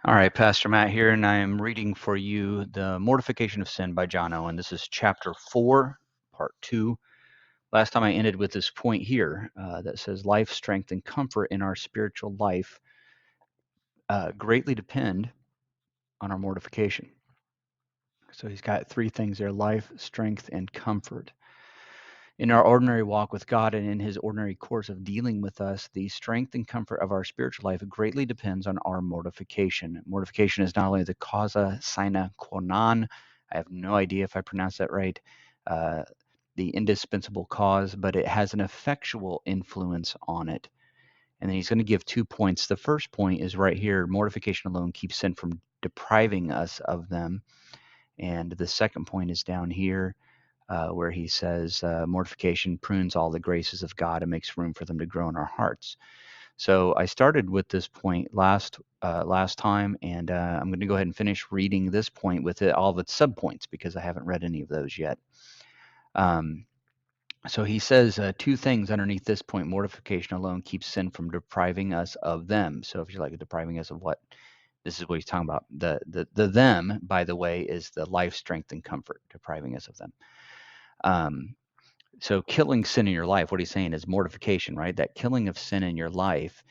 All right, Pastor Matt here, and I am reading for you The Mortification of Sin by John Owen. This is chapter 4, part 2. Last time I ended with this point here that says life, strength, and comfort in our spiritual life greatly depend on our mortification. So he's got three things there: life, strength, and comfort. In our ordinary walk with God and in his ordinary course of dealing with us, the strength and comfort of our spiritual life greatly depends on our mortification. Mortification is not only the causa sine qua non, I have no idea if I pronounced that right, uh, the indispensable cause, but it has an effectual influence on it. And then he's going to give 2 points. The first point is right here: mortification alone keeps sin from depriving us of them. And the second point is down here where he says mortification prunes all the graces of God and makes room for them to grow in our hearts. So I started with this point last time, and I'm going to go ahead and finish reading this point with all of its subpoints because I haven't read any of those yet. So he says two things underneath this point: mortification alone keeps sin from depriving us of them. So if you're like depriving us of what, this is what he's talking about. The them, by the way, is the life, strength, and comfort, depriving us of them. So killing sin in your life, what he's saying is mortification, right? That killing of sin in your life,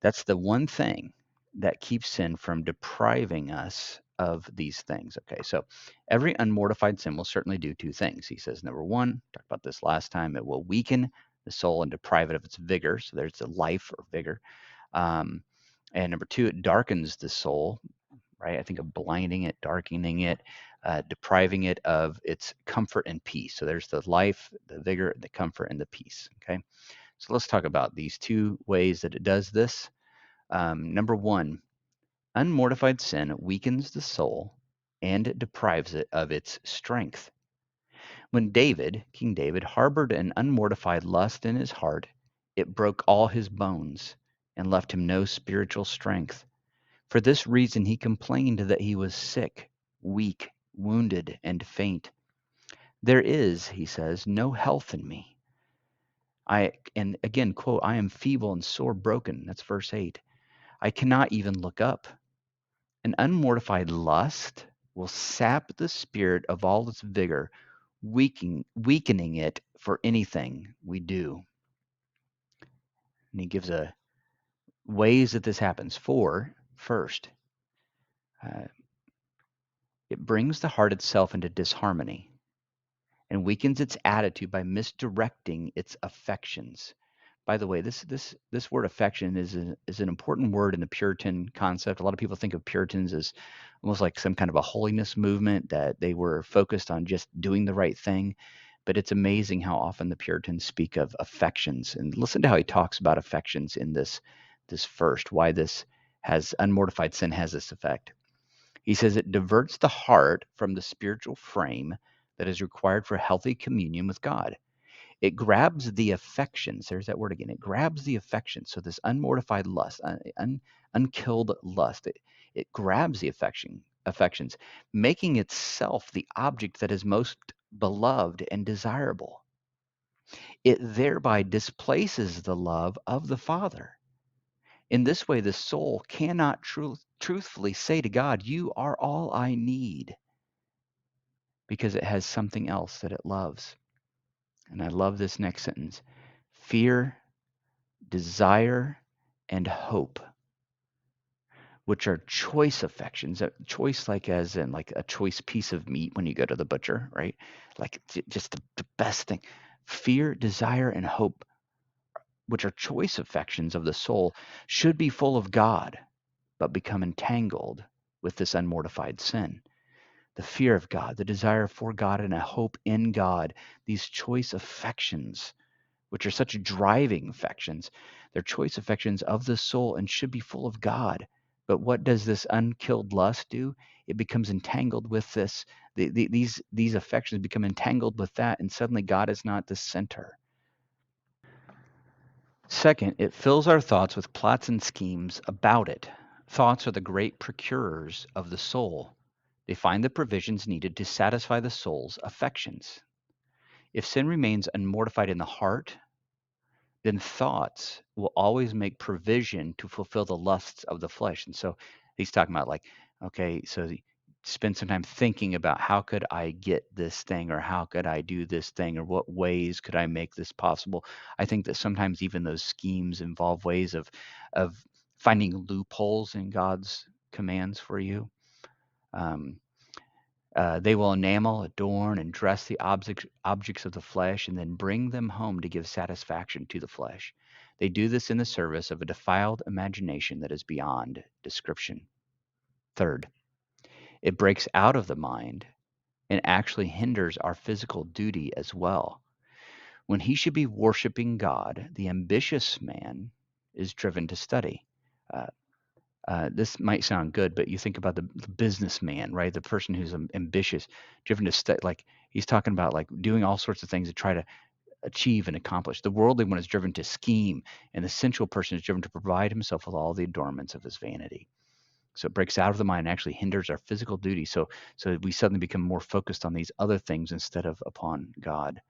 that's the one thing that keeps sin from depriving us of these things. Okay, so every unmortified sin will certainly do two things. He says, number one, talked about this last time, it will weaken the soul and deprive it of its vigor. So there's the life or vigor. And number two, it darkens the soul, right? I think of blinding it, darkening it, depriving it of its comfort and peace. So there's the life, the vigor, the comfort, and the peace. Okay. So let's talk about these two ways that it does this. Number one, unmortified sin weakens the soul and deprives it of its strength. When David, King David, harbored an unmortified lust in his heart, it broke all his bones and left him no spiritual strength. For this reason he complained that he was sick, weak, wounded, and faint. There is, he says, no health in me. And again, quote, I am feeble and sore broken. That's verse 8. I cannot even look up. An unmortified lust will sap the spirit of all its vigor, weakening it for anything we do. And he gives a ways that this happens. First, it brings the heart itself into disharmony and weakens its attitude by misdirecting its affections. By the way, this word affection is an important word in the Puritan concept. A lot of people think of Puritans as almost like some kind of a holiness movement, that they were focused on just doing the right thing. But it's amazing how often the Puritans speak of affections. And listen to how he talks about affections in this first, why this has unmortified sin has this effect. He says it diverts the heart from the spiritual frame that is required for healthy communion with God. It grabs the affections. There's that word again. It grabs the affections. So this unmortified lust, unkilled lust, it grabs the affections, making itself the object that is most beloved and desirable. It thereby displaces the love of the Father. In this way, the soul cannot truthfully say to God, you are all I need, because it has something else that it loves. And I love this next sentence: fear, desire, and hope, which are choice affections. Choice, like as in like a choice piece of meat when you go to the butcher, right? Like just the best thing. Fear, desire, and hope, which are choice affections of the soul, should be full of God, but become entangled with this unmortified sin. The fear of God, the desire for God, and a hope in God, these choice affections, which are such driving affections, they're choice affections of the soul and should be full of God. But what does this unkilled lust do? It becomes entangled with this. These affections become entangled with that, and suddenly God is not the center. Second, it fills our thoughts with plots and schemes about it. Thoughts are the great procurers of the soul. They find the provisions needed to satisfy the soul's affections. If sin remains unmortified in the heart, then thoughts will always make provision to fulfill the lusts of the flesh. And so he's talking about like, okay, so spend some time thinking about how could I get this thing, or how could I do this thing, or what ways could I make this possible. I think that sometimes even those schemes involve ways of finding loopholes in God's commands for you. Um, they will enamel, adorn, and dress the objects of the flesh, and then bring them home to give satisfaction to the flesh. They do this in the service of a defiled imagination that is beyond description. Third, it breaks out of the mind and actually hinders our physical duty as well. When he should be worshiping God, the ambitious man is driven to study. Uh, this might sound good, but you think about the businessman, right? The person who's ambitious, driven to study. Like he's talking about, like doing all sorts of things to try to achieve and accomplish. The worldly one is driven to scheme, and the sensual person is driven to provide himself with all the adornments of his vanity. So it breaks out of the mind and actually hinders our physical duty. So we suddenly become more focused on these other things instead of upon God.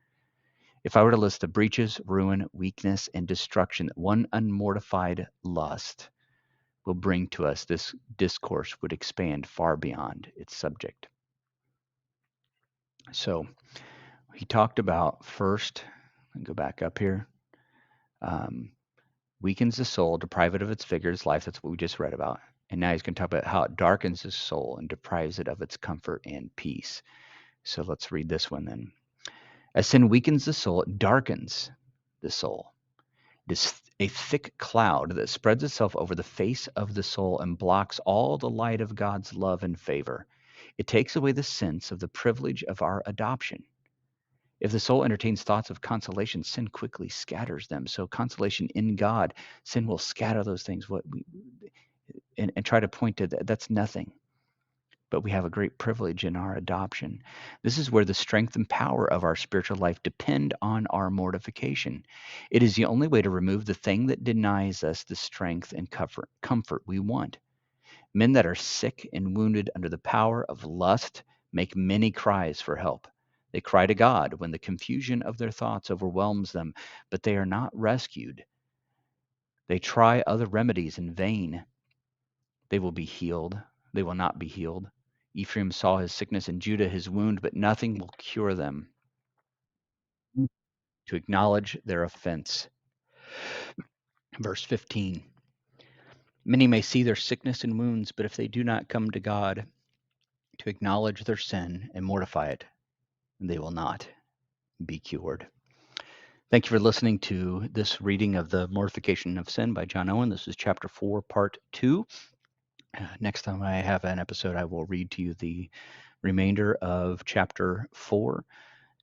If I were to list the breaches, ruin, weakness, and destruction that one unmortified lust will bring to us, this discourse would expand far beyond its subject. So he talked about first, and go back up here, weakens the soul, deprive it of its vigor, its life. That's what we just read about. And now he's going to talk about how it darkens the soul and deprives it of its comfort and peace. So let's read this one then. As sin weakens the soul, it darkens the soul. It is a thick cloud that spreads itself over the face of the soul and blocks all the light of God's love and favor. It takes away the sense of the privilege of our adoption. If the soul entertains thoughts of consolation, sin quickly scatters them. So consolation in God, sin will scatter those things. And try to point to that. That's nothing. But we have a great privilege in our adoption. This is where the strength and power of our spiritual life depend on our mortification. It is the only way to remove the thing that denies us the strength and comfort we want. Men that are sick and wounded under the power of lust make many cries for help. They cry to God when the confusion of their thoughts overwhelms them, but they are not rescued. They try other remedies in vain. They will be healed. They will not be healed. Ephraim saw his sickness and Judah his wound, but nothing will cure them. To acknowledge their offense. Verse 15. Many may see their sickness and wounds, but if they do not come to God to acknowledge their sin and mortify it, they will not be cured. Thank you for listening to this reading of the Mortification of Sin by John Owen. This is chapter 4, part 2. Next time I have an episode, I will read to you the remainder of chapter 4,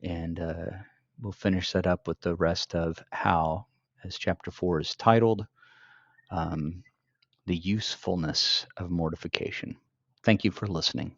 and we'll finish that up with the rest of how, as chapter 4 is titled, the usefulness of mortification. Thank you for listening.